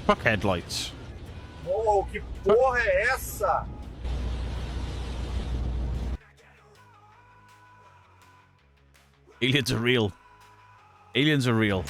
Truck headlights. Oh, que porra é essa? Aliens are real. Aliens are real.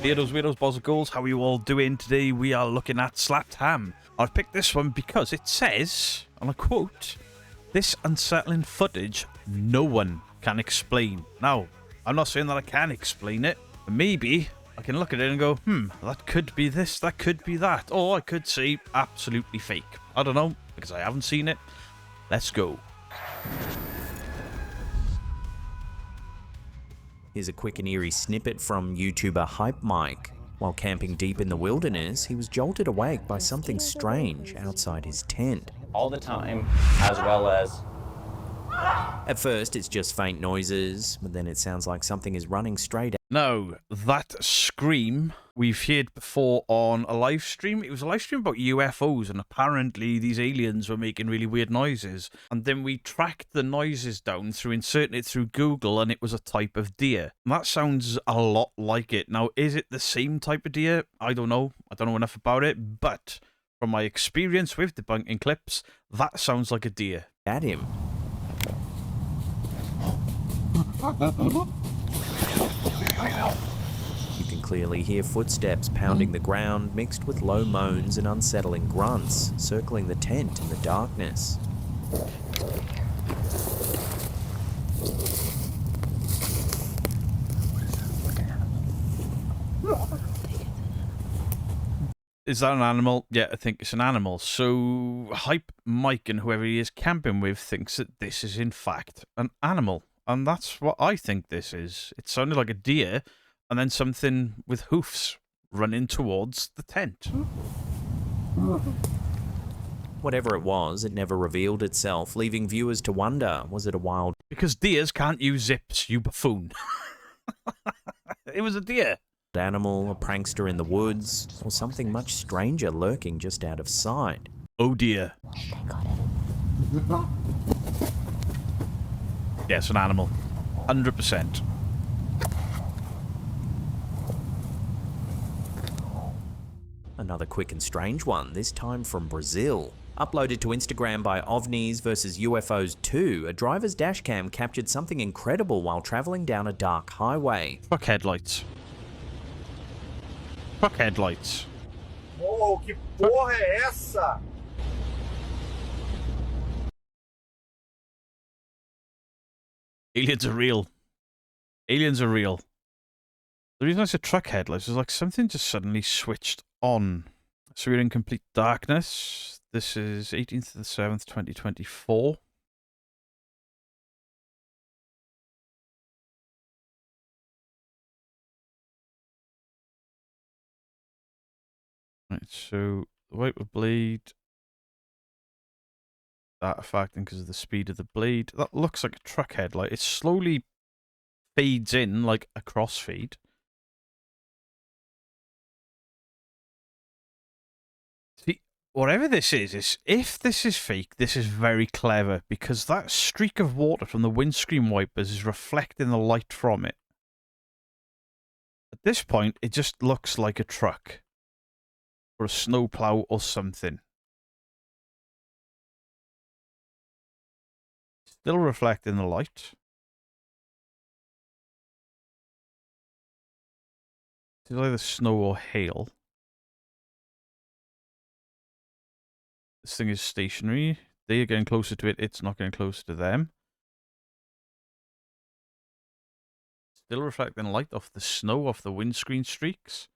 Weirdos, balls of ghouls, how are you all doing? Today we are looking at Cheltenham. I've picked this one because it says, and I quote, "This unsettling footage no one can explain." Now, I'm not saying that I can explain it, but maybe I can look at it and go, that could be this, that could be that. Or I could say absolutely fake. I don't know, because I haven't seen it. Let's go. Here's a quick and eerie snippet from YouTuber Hype Mike. While camping deep in the wilderness, he was jolted awake by something strange outside his tent. All the time, as well as... At first, it's just faint noises, but then it sounds like something is running straight at Now, that scream we've heard before on a live stream. It was a live stream about UFOs, and apparently these aliens were making really weird noises. And then we tracked the noises down through inserting it through Google, and it was a type of deer. And that sounds a lot like it. Now, is it the same type of deer? I don't know. I don't know enough about it, but from my experience with debunking clips, that sounds like a deer. him. You can clearly hear footsteps pounding the ground, mixed with low moans and unsettling grunts, circling the tent in the darkness. Is that an animal? Yeah, I think it's an animal. So, Hype Mike and whoever he is camping with thinks that this is in fact an animal. And that's what I think this is. It sounded like a deer, and then something with hoofs running towards the tent. Whatever it was, it never revealed itself, leaving viewers to wonder, was it a wild Because deers can't use zips, you buffoon. It was a deer. animal, a prankster in the woods, or something much stranger lurking just out of sight? Oh dear. Yes, an animal. 100%. Another quick and strange one, this time from Brazil. Uploaded to Instagram by OVNIs vs UFOs 2, a driver's dashcam captured something incredible while travelling down a dark highway. Truck headlights. Truck headlights. Oh, que porra é essa? Aliens are real. Aliens are real. The reason I said truck headlights is like something just suddenly switched on. So we're in complete darkness. This is 18th of the 7th, 2024. Right, so the white would bleed. That affecting because of the speed of the blade. That looks like a truck headlight. It slowly fades in like a crossfade. See, whatever this is if this is fake, this is very clever because that streak of water from the windscreen wipers is reflecting the light from it. At this point, it just looks like a truck or a snowplow or something. Still reflecting the light. It's either snow or hail. This thing is stationary. They are getting closer to it. It's not getting closer to them. Still reflecting light off the snow, off the windscreen streaks.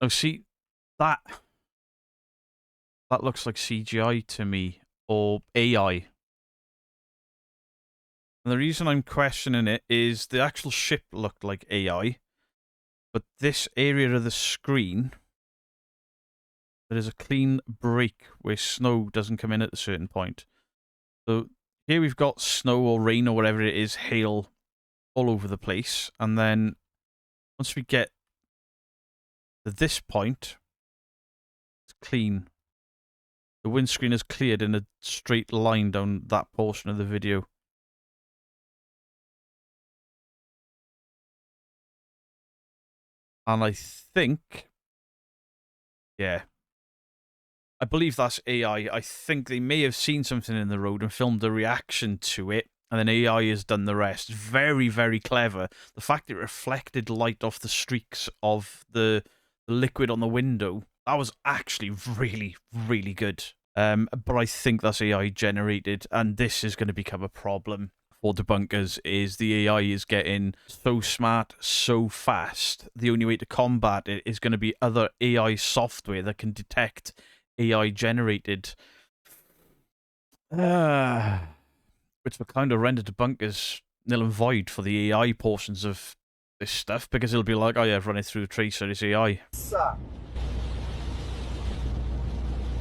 Oh, see, that looks like CGI to me, or AI. And the reason I'm questioning it is the actual ship looked like AI, but this area of the screen, there is a clean break where snow doesn't come in at a certain point. So here we've got snow or rain or whatever it is, hail, all over the place. And then once we get to this point, it's clean. The windscreen is cleared in a straight line down that portion of the video. And I think, yeah, I believe that's AI. I think they may have seen something in the road and filmed a reaction to it, and then AI has done the rest. Very, very clever. The fact that it reflected light off the streaks of the liquid on the window, that was actually really, really good. But I think that's AI generated, and this is going to become a problem for debunkers, is the AI is getting so smart, so fast. The only way to combat it is going to be other AI software that can detect AI generated. Which will kind of render debunkers nil and void for the AI portions of this stuff, because it'll be like, oh yeah, I've run it through the tracer, it's AI.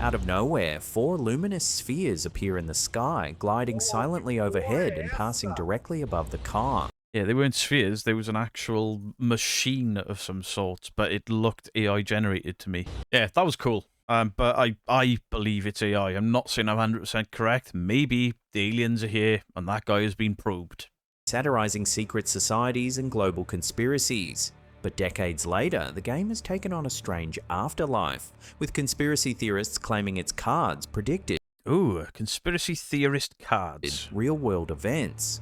Out of nowhere, 4 luminous spheres appear in the sky, gliding silently overhead and passing directly above the car. Yeah, they weren't spheres, there was an actual machine of some sort, but it looked AI generated to me. Yeah, that was cool. But I believe it's AI. I'm not saying I'm 100% correct. Maybe the aliens are here and that guy has been probed. Satirizing secret societies and global conspiracies. But decades later, the game has taken on a strange afterlife, with conspiracy theorists claiming its cards predicted Ooh, conspiracy theorist cards. real-world events.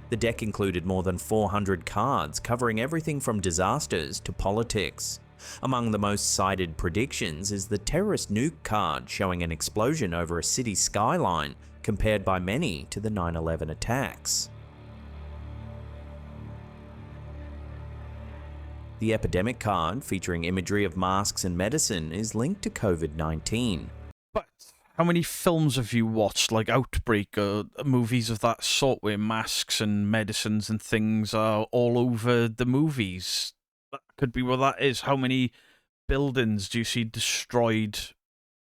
The deck included more than 400 cards, covering everything from disasters to politics. Among the most cited predictions is the terrorist nuke card, showing an explosion over a city skyline, compared by many to the 9/11 attacks. The epidemic card, featuring imagery of masks and medicine, is linked to COVID-19. But how many films have you watched, like Outbreak or movies of that sort, where masks and medicines and things are all over the movies? That could be what that is. How many buildings do you see destroyed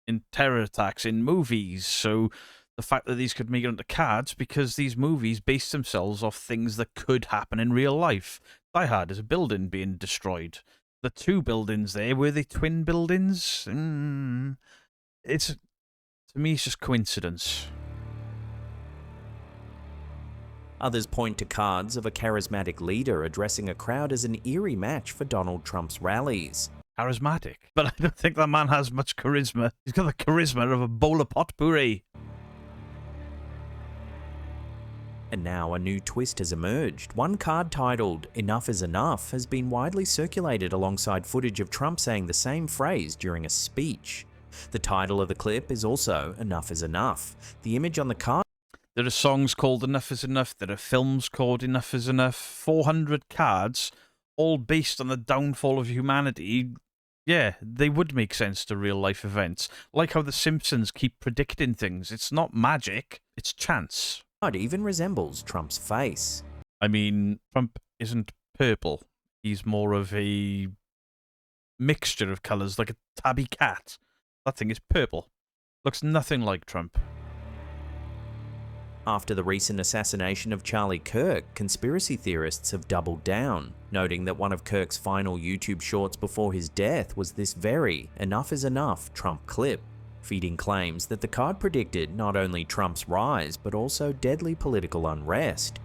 in terror attacks in movies? So the fact that these could make it onto cards, because these movies base themselves off things that could happen in real life. Die Hard is a building being destroyed. The 2 buildings there, were they twin buildings? To me, it's just coincidence. Others point to cards of a charismatic leader addressing a crowd as an eerie match for Donald Trump's rallies. Charismatic. But I don't think that man has much charisma. He's got the charisma of a bowl of potpourri. And now a new twist has emerged. One card titled "Enough is Enough" has been widely circulated alongside footage of Trump saying the same phrase during a speech. The title of the clip is also "Enough is Enough." The image on the card... There are songs called Enough is Enough. There are films called Enough is Enough. 400 cards, all based on the downfall of humanity. Yeah, they would make sense to real-life events. Like how The Simpsons keep predicting things. It's not magic, it's chance. even resembles Trump's face. I mean, Trump isn't purple. He's more of a mixture of colours, like a tabby cat. That thing is purple. Looks nothing like Trump. After the recent assassination of Charlie Kirk, conspiracy theorists have doubled down, noting that one of Kirk's final YouTube shorts before his death was this very "Enough is Enough" Trump clip, feeding claims that the card predicted not only Trump's rise, but also deadly political unrest.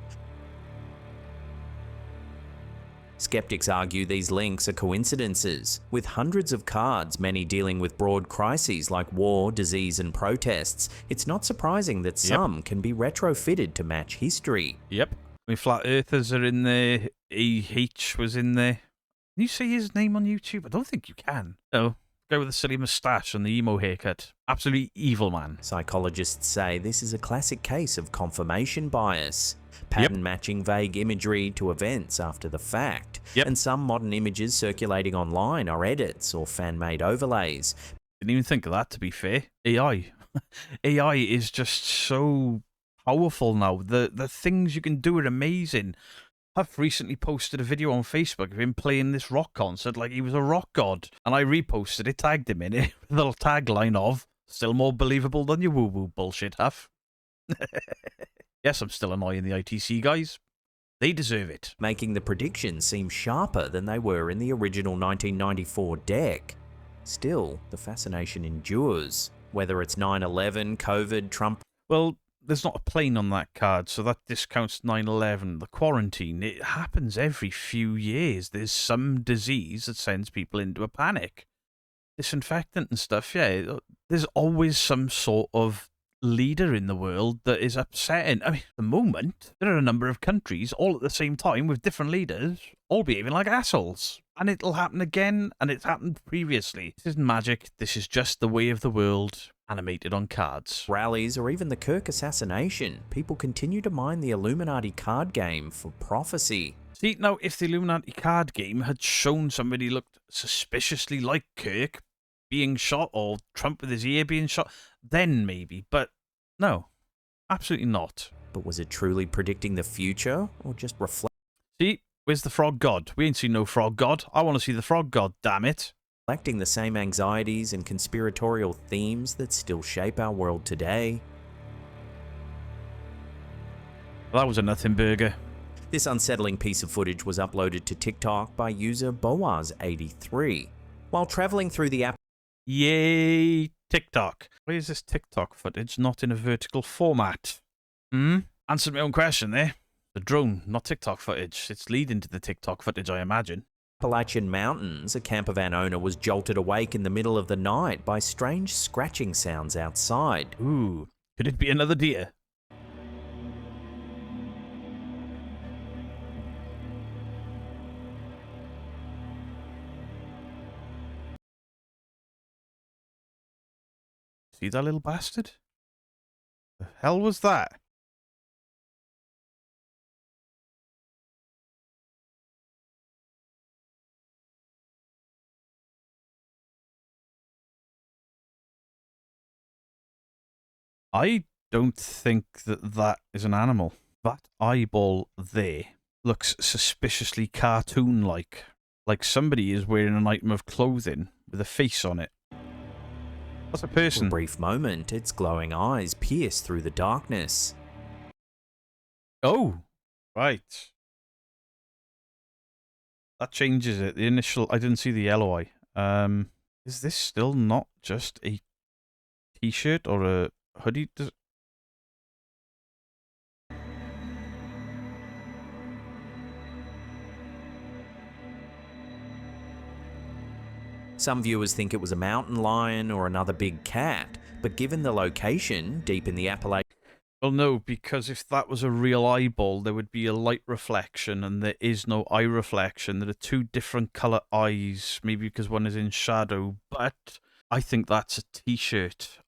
Skeptics argue these links are coincidences. With hundreds of cards, many dealing with broad crises like war, disease, and protests, it's not surprising that some can be retrofitted to match history. Yep. I mean, Flat Earthers are in there. E.H. was in there. Can you say his name on YouTube? I don't think you can. No. Guy with the silly moustache and the emo haircut. Absolutely evil man. Psychologists say this is a classic case of confirmation bias. Pattern matching vague imagery to events after the fact. And some modern images circulating online are edits or fan-made overlays. Didn't even think of that, to be fair. AI. AI is just so powerful now. The things you can do are amazing. I've recently posted a video on Facebook of him playing this rock concert like he was a rock god. And I reposted it, tagged him in it, with a little tagline of, "Still more believable than your woo-woo bullshit, Huff." Yes, I'm still annoying the ITC guys. They deserve it. making the predictions seem sharper than they were in the original 1994 deck. Still, the fascination endures. Whether it's 9/11, COVID, Trump... Well, there's not a plane on that card, so that discounts 9/11. The quarantine, it happens every few years. There's some disease that sends people into a panic. Disinfectant and stuff, yeah. There's always some sort of leader in the world that is upsetting. I mean, at the moment, there are a number of countries all at the same time with different leaders, all behaving like assholes. And it'll happen again, and it's happened previously. This isn't magic. This is just the way of the world, animated on cards. rallies, or even the Kirk assassination, people continue to mine the Illuminati card game for prophecy. See, now, if the Illuminati card game had shown somebody looked suspiciously like Kirk being shot, or Trump with his ear being shot, then maybe. But no, absolutely not. But was it truly predicting the future, or just See, where's the frog god? We ain't seen no frog god. I want to see the frog god, damn it. reflecting the same anxieties and conspiratorial themes that still shape our world today? Well, that was a nothing burger. This unsettling piece of footage was uploaded to TikTok by user Boaz83. While traveling through the Yay, TikTok. Why is this TikTok footage not in a vertical format? Answered my own question there. The drone, not TikTok footage. It's leading to the TikTok footage, I imagine. Appalachian mountains, a campervan owner was jolted awake in the middle of the night by strange scratching sounds outside. Ooh, could it be another deer? See that little bastard? The hell was that? I don't think that that is an animal. That eyeball there looks suspiciously cartoon-like. Like somebody is wearing an item of clothing with a face on it. That's a For a person. brief moment, its glowing eyes pierced through the darkness. Oh, right. That changes it. The initial... I didn't see the yellow eye. Is this still not just a t-shirt or a hoodie? Some viewers think it was a mountain lion or another big cat, but given the location, deep in the Appalachian... Well, no, because if that was a real eyeball, there would be a light reflection, and there is no eye reflection. There are two different colour eyes, maybe because one is in shadow, but I think that's a t-shirt.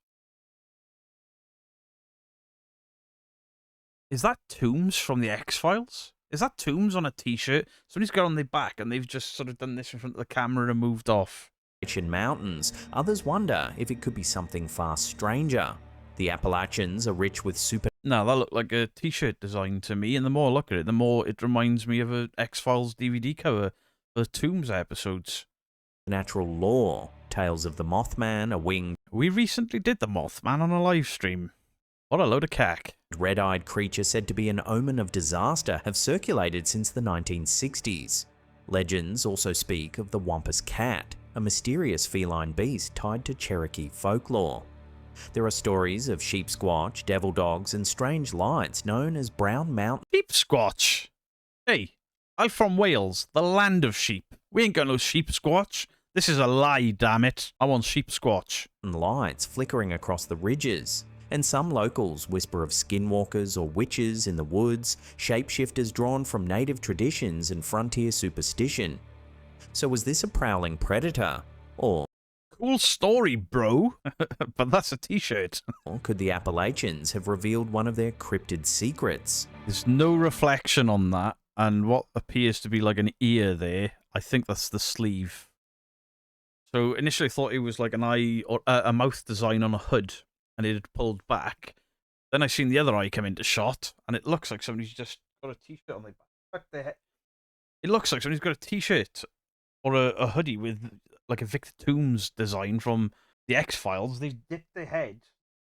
Is that Toombs from the X-Files? Is that Toombs on a t-shirt? Somebody's got on their back, and they've just sort of done this in front of the camera and moved off. mountains, others wonder if it could be something far stranger. The Appalachians are rich with No, that looked like a t-shirt design to me, and the more I look at it, the more it reminds me of a X-Files DVD cover for the Toombs episodes. supernatural lore, tales of the Mothman, a winged, We recently did the Mothman on a live stream. What a load of cack. red-eyed creature said to be an omen of disaster have circulated since the 1960s. Legends also speak of the Wampus Cat, a mysterious feline beast tied to Cherokee folklore. There are stories of sheep squatch, devil dogs, and strange lights known as Brown Mountain Sheep squatch. Hey, I'm from Wales, the land of sheep. We ain't got no sheep squatch. This is a lie, damn it. I want sheep squatch. lights flickering across the ridges. And some locals whisper of skinwalkers or witches in the woods, shapeshifters drawn from native traditions and frontier superstition. So was this a prowling predator? Or Cool story, bro. But that's a t-shirt. could the Appalachians have revealed one of their cryptid secrets? There's no reflection on that, and what appears to be like an ear there, I think that's the sleeve. So initially I thought it was like an eye or a mouth design on a hood, and it had pulled back. Then I seen the other eye come into shot, and it looks like somebody's just got a t-shirt on their back. It looks like somebody's got a t-shirt or a hoodie with like a Victor Toombs design from the X-Files. They've dipped their head,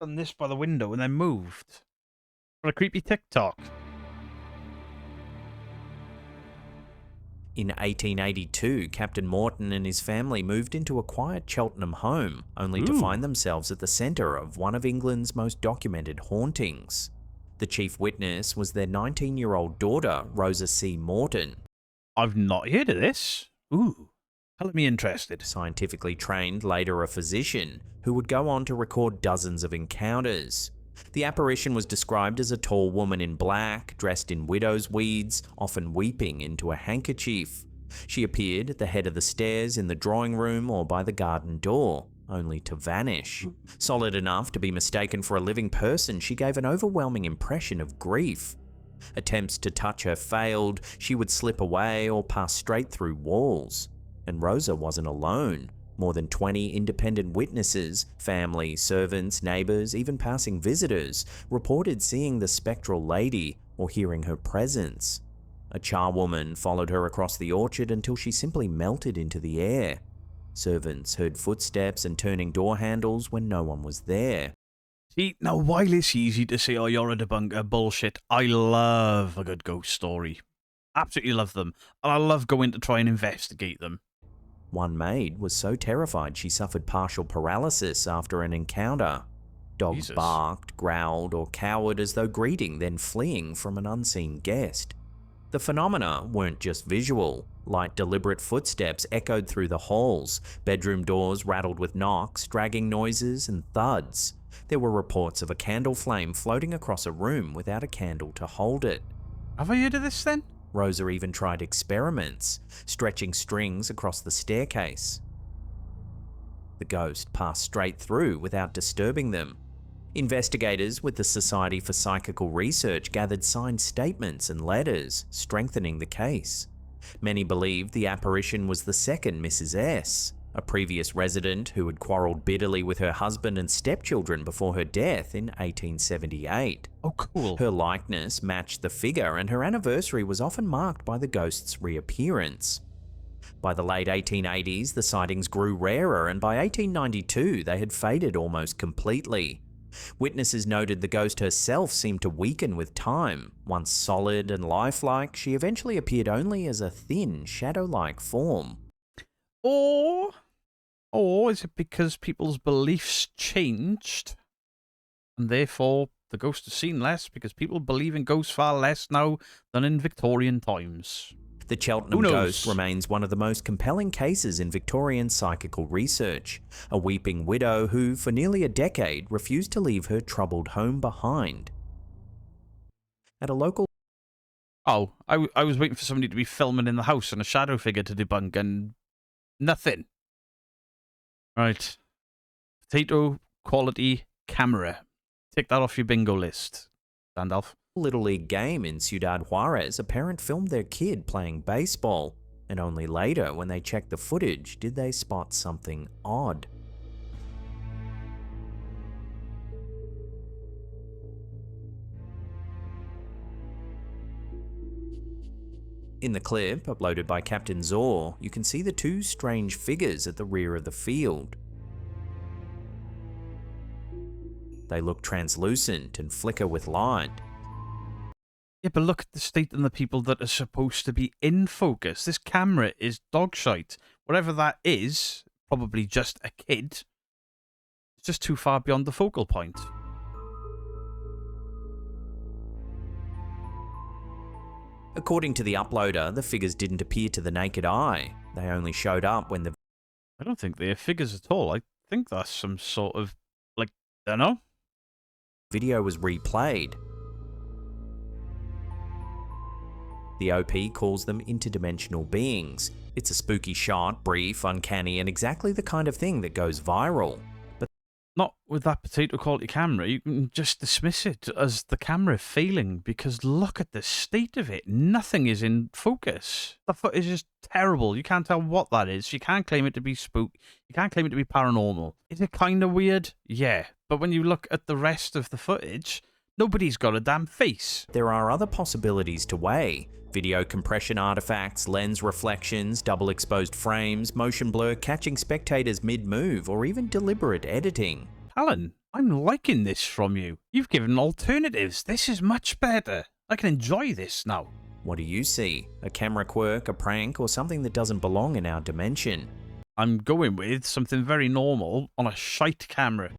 done this by the window, and then moved. For a creepy TikTok. In 1882, Captain Morton and his family moved into a quiet Cheltenham home, only to find themselves at the centre of one of England's most documented hauntings. The chief witness was their 19-year-old daughter, Rosa C. Morton. I've not heard of this. Ooh, hell me interested. Scientifically trained, later a physician, who would go on to record dozens of encounters. The apparition was described as a tall woman in black, dressed in widow's weeds, often weeping into a handkerchief. She appeared at the head of the stairs in the drawing room or by the garden door, only to vanish. Solid enough to be mistaken for a living person, she gave an overwhelming impression of grief. Attempts to touch her failed, she would slip away or pass straight through walls. And Rosa wasn't alone. More than 20 independent witnesses, family, servants, neighbours, even passing visitors, reported seeing the spectral lady or hearing her presence. A charwoman followed her across the orchard until she simply melted into the air. Servants heard footsteps and turning door handles when no one was there. See, now while it's easy to say, oh, you're a debunker, bullshit, I love a good ghost story. Absolutely love them. And I love going to try and investigate them. One maid was so terrified she suffered partial paralysis after an encounter. Dogs Jesus. barked, growled, or cowered as though greeting, then fleeing from an unseen guest. The phenomena weren't just visual. Light, deliberate footsteps echoed through the halls, bedroom doors rattled with knocks, dragging noises, and thuds. There were reports of a candle flame floating across a room without a candle to hold it. Have I heard of this then? Rosa even tried experiments, stretching strings across the staircase. The ghost passed straight through without disturbing them. Investigators with the Society for Psychical Research gathered signed statements and letters, strengthening the case. Many believed the apparition was the second Mrs. S, a previous resident who had quarrelled bitterly with her husband and stepchildren before her death in 1878. Oh, cool. Her likeness matched the figure, and her anniversary was often marked by the ghost's reappearance. By the late 1880s, the sightings grew rarer, and by 1892, they had faded almost completely. Witnesses noted the ghost herself seemed to weaken with time. Once solid and lifelike, she eventually appeared only as a thin, shadow-like form. Or is it because people's beliefs changed, and therefore the ghost is seen less because people believe in ghosts far less now than in Victorian times? The Cheltenham ghost remains one of the most compelling cases in Victorian psychical research. A weeping widow who, for nearly a decade, refused to leave her troubled home behind. At a local... Oh, I was waiting for somebody to be filming in the house and a shadow figure to debunk, and nothing. Right. Potato quality camera. Take that off your bingo list, Gandalf. Little League game in Ciudad Juarez, a parent filmed their kid playing baseball, and only later, when they checked the footage, did they spot something odd. In the clip, uploaded by Captain Zor, you can see the two strange figures at the rear of the field. They look translucent and flicker with light. Yeah, but look at the state and the people that are supposed to be in focus. This camera is dog shite. Whatever that is, probably just a kid. It's just too far beyond the focal point. According to the uploader, the figures didn't appear to the naked eye. They only showed up when the... I don't think they're figures at all. I think that's some sort of, like, I don't know. Video was replayed. The OP calls them interdimensional beings. It's a spooky shot, brief, uncanny, and exactly the kind of thing that goes viral. But not with that potato quality camera. You can just dismiss it as the camera failing, because look at the state of it. Nothing is in focus. The footage is terrible. You can't tell what that is. You can't claim it to be spook. You can't claim it to be paranormal. Is it kind of weird? Yeah. But when you look at the rest of the footage, nobody's got a damn face. There are other possibilities to weigh. Video compression artifacts, lens reflections, double exposed frames, motion blur catching spectators mid-move, or even deliberate editing. Alan, I'm liking this from you. You've given alternatives. This is much better. I can enjoy this now. What do you see? A camera quirk, a prank, or something that doesn't belong in our dimension? I'm going with something very normal on a shite camera.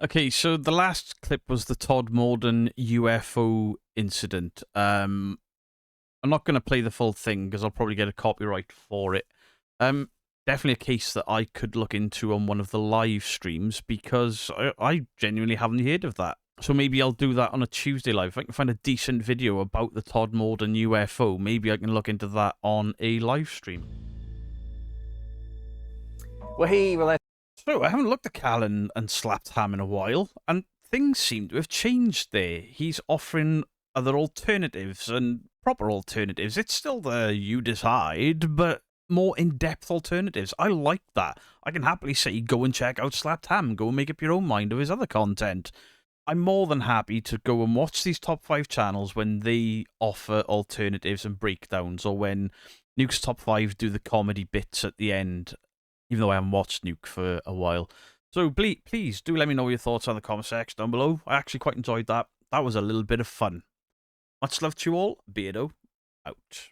Okay, so the last clip was the Todd Morden UFO incident. I'm not going to play the full thing because I'll probably get a copyright for it. Definitely a case that I could look into on one of the live streams because I genuinely haven't heard of that. So maybe I'll do that on a Tuesday live. If I can find a decent video about the Todd Morden UFO, maybe I can look into that on a live stream. Well, So I haven't looked at Cal and Slapped Ham in a while, and things seem to have changed there. He's offering other alternatives and proper alternatives. It's still the you decide, but more in-depth alternatives. I like that. I can happily say go and check out Slapped Ham, go and make up your own mind of his other content. I'm more than happy to go and watch these top 5 channels when they offer alternatives and breakdowns, or when Nuke's Top 5 do the comedy bits at the end, even though I haven't watched Nuke for a while. So please do let me know your thoughts on the comment section down below. I actually quite enjoyed that. That was a little bit of fun. Much love to you all. Beardo out.